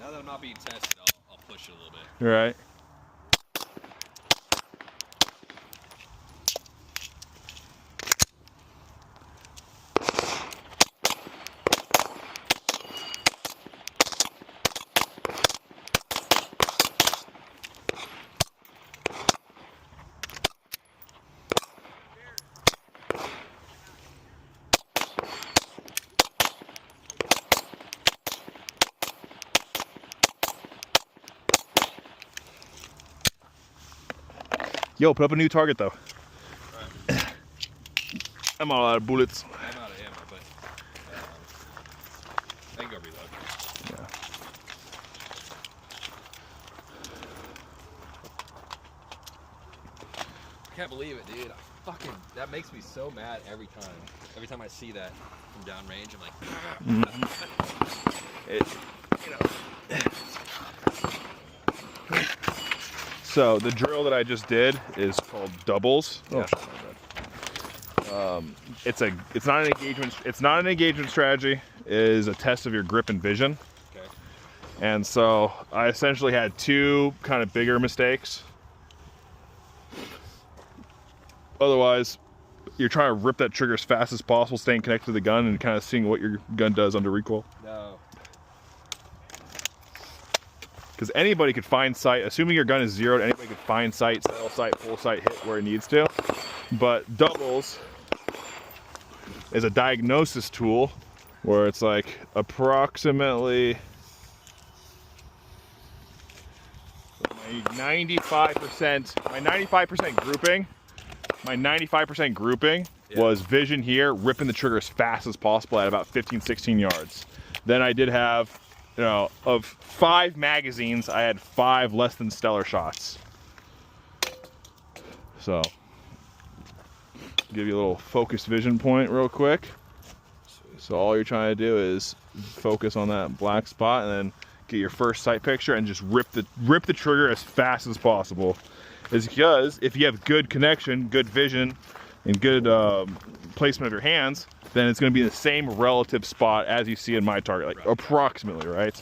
Now that I'm not being tested, I'll push it a little bit. Right. Yo, put up a new target though. Right. I'm all out of bullets. I'm out of ammo, but I can go reload. Yeah. I can't believe it, dude. That makes me so mad every time. Every time I see that from downrange, I'm like, So the drill that I just did is called doubles. Yeah. It's not an engagement. It's not an engagement strategy. It is a test of your grip and vision. okay. And so I essentially had two kind of bigger mistakes. Otherwise, you're trying to rip that trigger as fast as possible, staying connected to the gun and kind of seeing what your gun does under recoil. No. Because anybody could find sight, assuming your gun is zeroed, anybody could find sight, settle sight, full sight, hit where it needs to. But doubles is a diagnosis tool where it's like approximately my 95% grouping Yeah. was vision here, ripping the trigger as fast as possible at about 15, 16 yards. Then I did have, of 5 magazines, I had 5 less than stellar shots. So, give you a little focused vision point real quick. So all you're trying to do is focus on that black spot and then get your first sight picture and just rip the trigger as fast as possible. Is because if you have good connection, good vision, and good placement of your hands, then it's going to be the same relative spot as you see in my target, like approximately, right?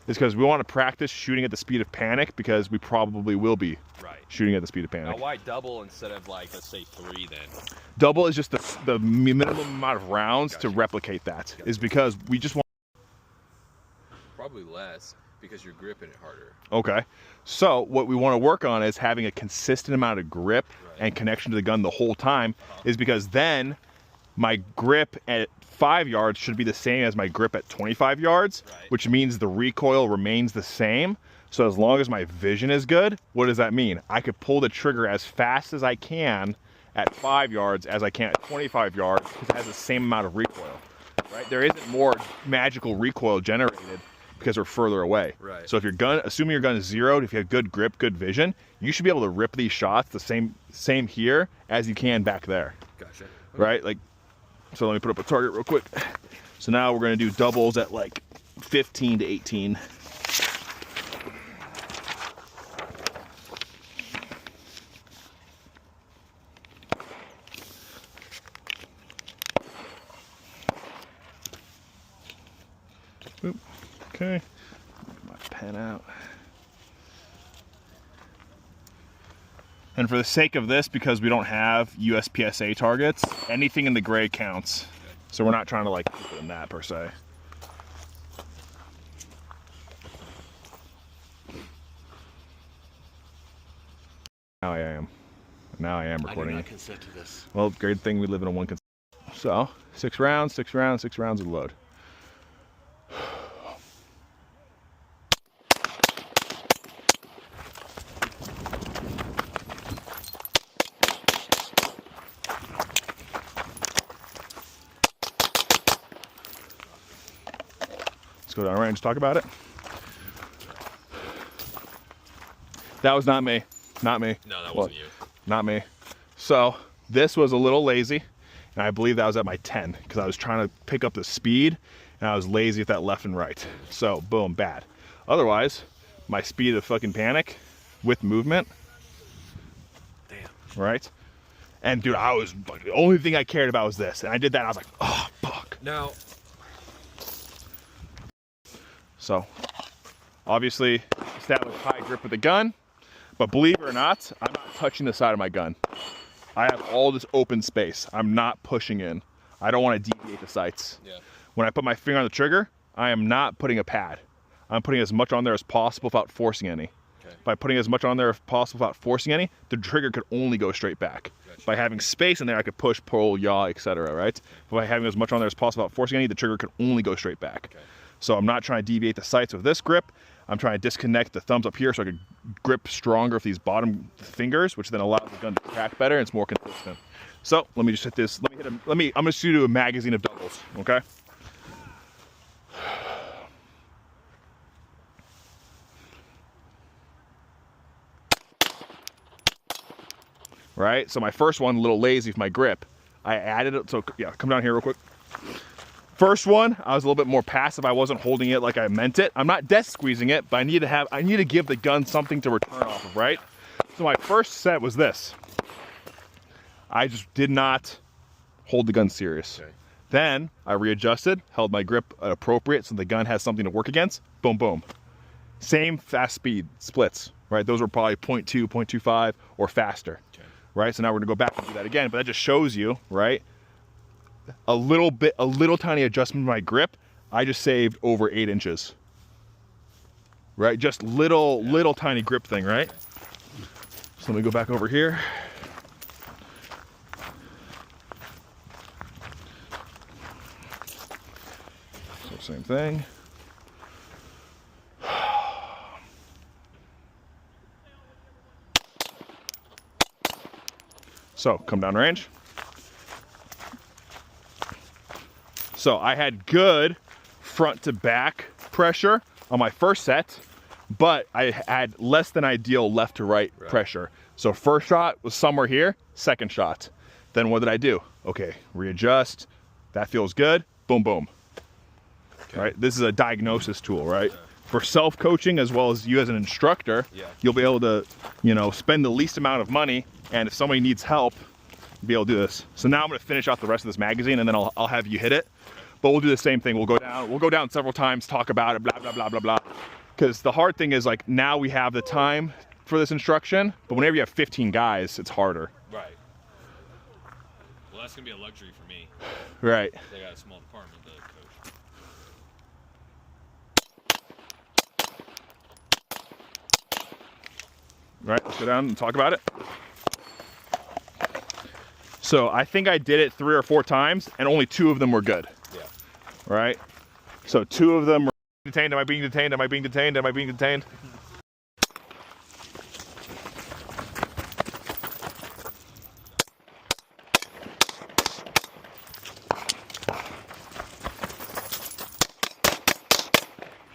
It's because we want to practice shooting at the speed of panic because we probably will be shooting at the speed of panic. Now, why double instead of, like, let's say 3 then? Double is just the minimum amount of rounds to replicate that. Is because we just want. Probably less because you're gripping it harder. Okay. So what we want to work on is having a consistent amount of grip and connection to the gun the whole time, is because then my grip at 5 yards should be the same as my grip at 25 yards, which means the recoil remains the same. So as long as my vision is good, what does that mean? I could pull the trigger as fast as I can at 5 yards as I can at 25 yards because it has the same amount of recoil, right? There isn't more magical recoil generated because we're further away. Right. So if your gun, assuming your gun is zeroed, if you have good grip, good vision, you should be able to rip these shots the same here as you can back there. Gotcha. Okay. Right? Like, so let me put up a target real quick. So now we're going to do doubles at like 15 to 18. Oop. Okay. Get my pen out. And for the sake of this, because we don't have USPSA targets, anything in the gray counts. So we're not trying to like keep it in that per se. Now I am. Now I am recording. I do not consent to this. Well, great thing we live in a one consent. So 6 rounds, 6 rounds, 6 rounds of load. Go down range, talk about it. That was not me. Not me. No, that wasn't you. Not me. So this was a little lazy, and I believe that was at my 10 because I was trying to pick up the speed and I was lazy at that left and right. So boom, bad. Otherwise, my speed of fucking panic with movement. Damn. Right? And dude, I was like, the only thing I cared about was this. And I did that and I was like, oh fuck. Now, So Obviously, establish high grip with the gun, but believe it or not, I'm not touching the side of my gun. I have all this open space. I'm not pushing in. I don't want to deviate the sights. Yeah. When I put my finger on the trigger, I am not putting a pad. I'm putting as much on there as possible without forcing any. Okay. By putting as much on there as possible without forcing any, the trigger could only go straight back. Gotcha. By having space in there, I could push, pull, yaw, etc. Right? But by having as much on there as possible without forcing any, the trigger could only go straight back. Okay. So I'm not trying to deviate the sights with this grip. I'm trying to disconnect the thumbs up here so I could grip stronger with these bottom fingers, which then allows the gun to track better and it's more consistent. So let me just hit this. I'm gonna do a magazine of doubles. Okay. Right. So my first one, a little lazy with my grip. I added it. So yeah, come down here real quick. First one, I was a little bit more passive. I wasn't holding it like I meant it. I'm not death squeezing it, but I need to give the gun something to return off of, right? So my first set was this. I just did not hold the gun serious. Okay. Then I readjusted, held my grip appropriate so the gun has something to work against. Boom, boom. Same fast speed splits, right? Those were probably 0.2, 0.25 or faster, okay. Right? So now we're gonna go back and do that again, but that just shows you, right? A little tiny adjustment to my grip, I just saved over 8 inches. Right? Just little tiny grip thing, right? So let me go back over here. So same thing. So come down range. So I had good front to back pressure on my first set, but I had less than ideal left to right pressure. So first shot was somewhere here, second shot. Then what did I do? Okay, readjust. That feels good. Boom, boom. Okay. Right? This is a diagnosis tool, right? Yeah. For self-coaching as well as you as an instructor, you'll be able to, spend the least amount of money, and if somebody needs help, be able to do this. So now I'm gonna finish off the rest of this magazine and then I'll have you hit it. But we'll do the same thing. We'll go down several times, talk about it, blah, blah, blah, blah, blah. Because the hard thing is, like, now we have the time for this instruction, but whenever you have 15 guys, it's harder. Right. Well, that's gonna be a luxury for me. Right. They got a small department to coach. Right, let's go down and talk about it. So I think I did it 3 or 4 times and only 2 of them were good. Yeah. Right? So 2 of them were detained. Am I being detained? Am I being detained? Am I being detained?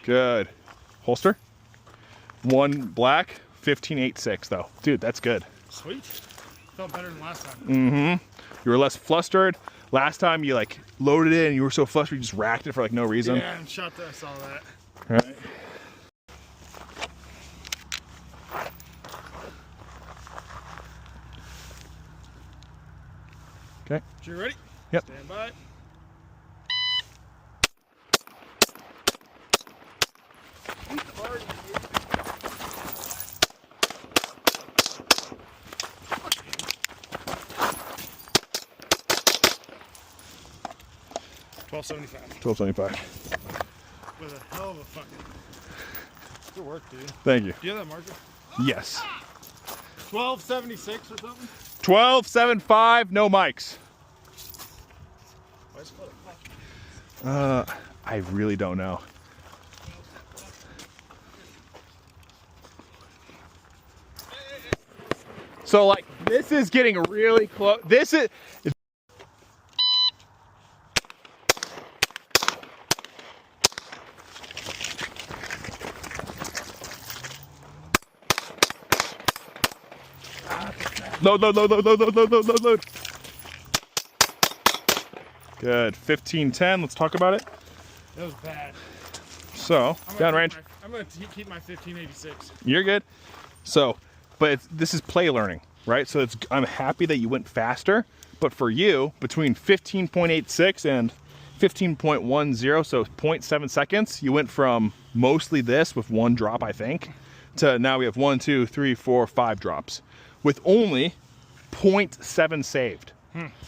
Good. Holster. 1 black, 15.86 though. Dude, that's good. Sweet. Felt better than last time. Mm-hmm. You were less flustered. Last time you loaded it and you were so flustered you just racked it for no reason. Yeah, and shot that. I saw that. Right. Okay. You ready? Yep. Stand by. $12.75. With a hell of a fucking good work, dude. Thank you. Do you have that marker? Yes. $12.76 or something? 12.75, no mics. I really don't know. So this is getting really close. This is. Load. Good. 15-10. Let's talk about it. That was bad. So, downrange. I'm going to keep my 15.86. You're good. So, but this is play learning, right? So I'm happy that you went faster. But for you, between 15.86 and 15.10, so 0.7 seconds. You went from mostly this with one drop, I think, to now we have 1, 2, 3, 4, 5 drops with only 0.7 saved.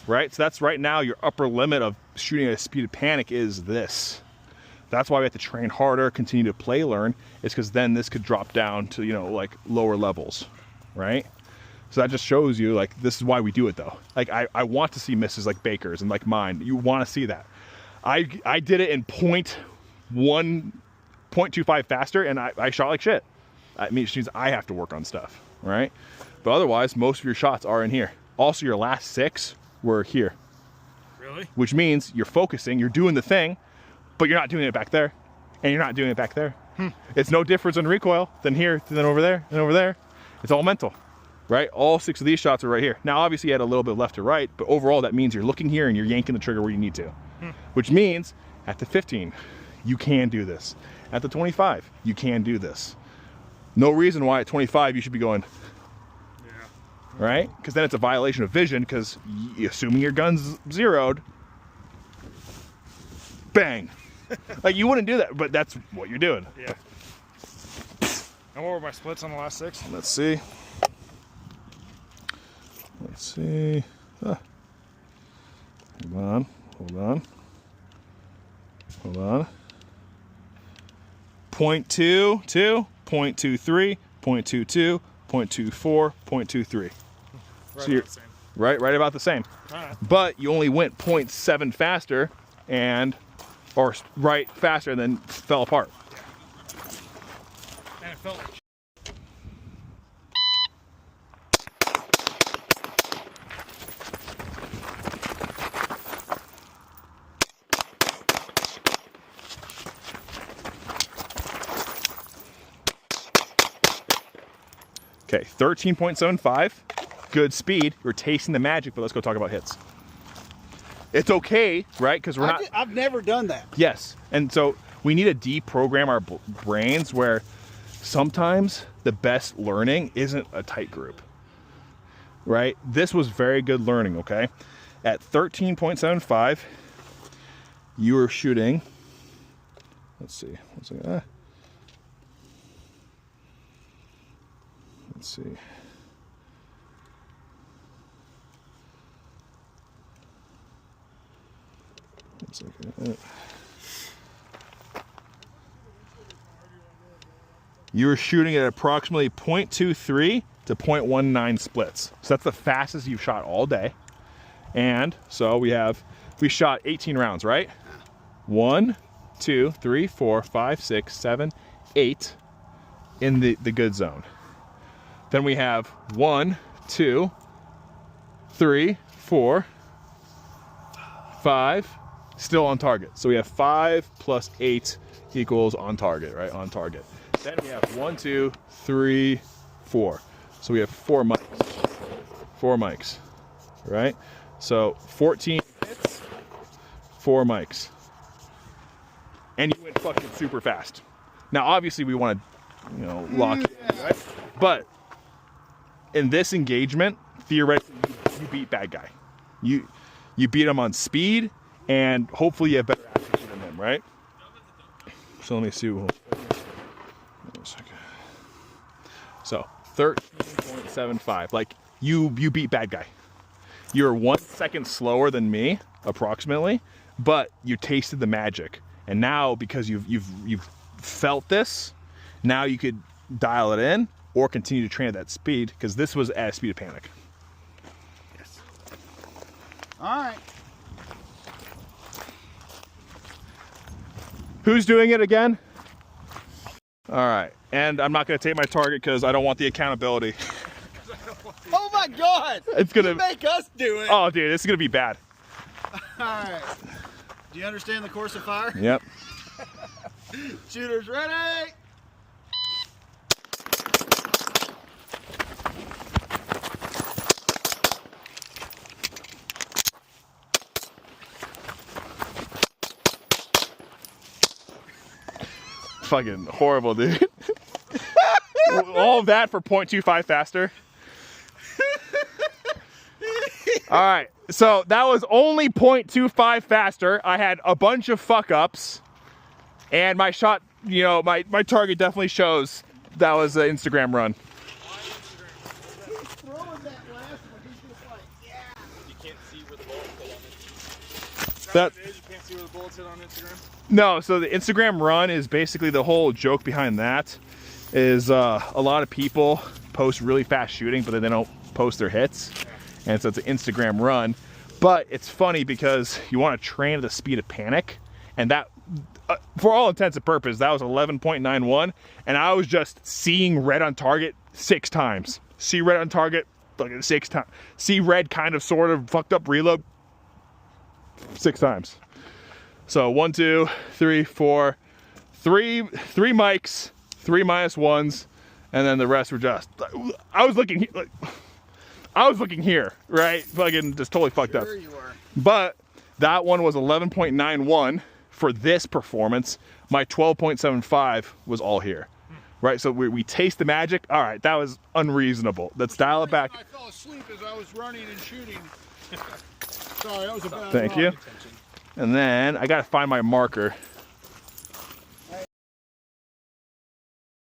Right? So that's right now your upper limit of shooting at a speed of panic is this. That's why we have to train harder, continue to play learn, is because then this could drop down to, you know, like lower levels, right? So that just shows you, like, this is why we do it though. Like, I want to see misses like Baker's and like mine. You want to see that. I did it in 0.25 faster and I shot like shit. I mean, it means I have to work on stuff, right? But otherwise, most of your shots are in here. Also, your last 6 were here. Really? Which means you're focusing, you're doing the thing, but you're not doing it back there, and you're not doing it back there. It's no difference in recoil than here, than over there, and over there. It's all mental, right? All 6 of these shots are right here. Now, obviously, you had a little bit left to right, but overall, that means you're looking here and you're yanking the trigger where you need to. Which means at the 15, you can do this. At the 25, you can do this. No reason why at 25 you should be going, right? Because then it's a violation of vision, because assuming your gun's zeroed, bang. Like, you wouldn't do that, but that's what you're doing. Yeah. And what were my splits on the last 6? Let's see. Let's see. Hold on. Hold on. Hold on. 0.22, 0.23, 0.22, 0.24, 0.23. Right, So you're about the same. right about the same. All right. But you only went 0.7 faster or right faster and then fell apart. And it felt like Okay, 13.75, good speed. You're tasting the magic, but let's go talk about hits. It's okay, right? Because we're not. I've never done that. Yes, and so we need to deprogram our brains where sometimes the best learning isn't a tight group, right? This was very good learning, okay? At 13.75, you were shooting, let's see, let's see. You were shooting at approximately 0.23 to 0.19 splits. So that's the fastest you've shot all day. And so we shot 18 rounds, right? 1, 2, 3, 4, 5, 6, 7, 8 in the good zone. Then we have 1, 2, 3, 4, 5, still on target. So we have 5 plus 8 equals on target, right? On target. Then we have 1, 2, 3, 4. So we have 4 mics. 4 mics, right? So 14 hits, 4 mics. And you went fucking super fast. Now, obviously, we want to, lock in, right? But in this engagement, theoretically, you beat bad guy. You beat him on speed, and hopefully you have better accuracy than him, right? So let me see. Wait a second. So 13.75. Like you beat bad guy. You're 1 second slower than me, approximately, but you tasted the magic. And now, because you've felt this, now you could dial it in or continue to train at that speed, because this was at a speed of panic. Yes. All right. Who's doing it again? All right, and I'm not gonna take my target because I don't want the accountability. Oh my God! It's gonna You make us do it. Oh, dude, this is gonna be bad. All right. Do you understand the course of fire? Yep. Shooters ready? Fucking horrible, dude. All of that for 0.25 faster. All right, So that was only 0.25 faster. I had a bunch of fuck ups, and my shot, you know, my target definitely shows that was an Instagram run. He's throwing that last one. He's just like, yeah. You can't see where the bullets hit on it. That You can't see where the bullets hit on Instagram. no, so the Instagram run is basically the whole joke behind that. Is a lot of people post really fast shooting, but then they don't post their hits, and so it's an Instagram run. But it's funny because you want to train at the speed of panic, and that, for all intents and purposes, that was 11.91, and I was just seeing red on target 6 times. See red on target, fucking 6 times. See red kind of sort of fucked up reload 6 times. So 1, 2, 3, 4, 3 mics, 3 -1s, and then the rest were just. I was looking here, right? Fucking just totally fucked up. Sure you were. But that one was 11.91 for this performance. My 12.75 was all here, right? So we taste the magic. All right, that was unreasonable. Let's dial it back. I fell asleep as I was running and shooting. Sorry, that was a bad Thank you. And then I gotta find my marker.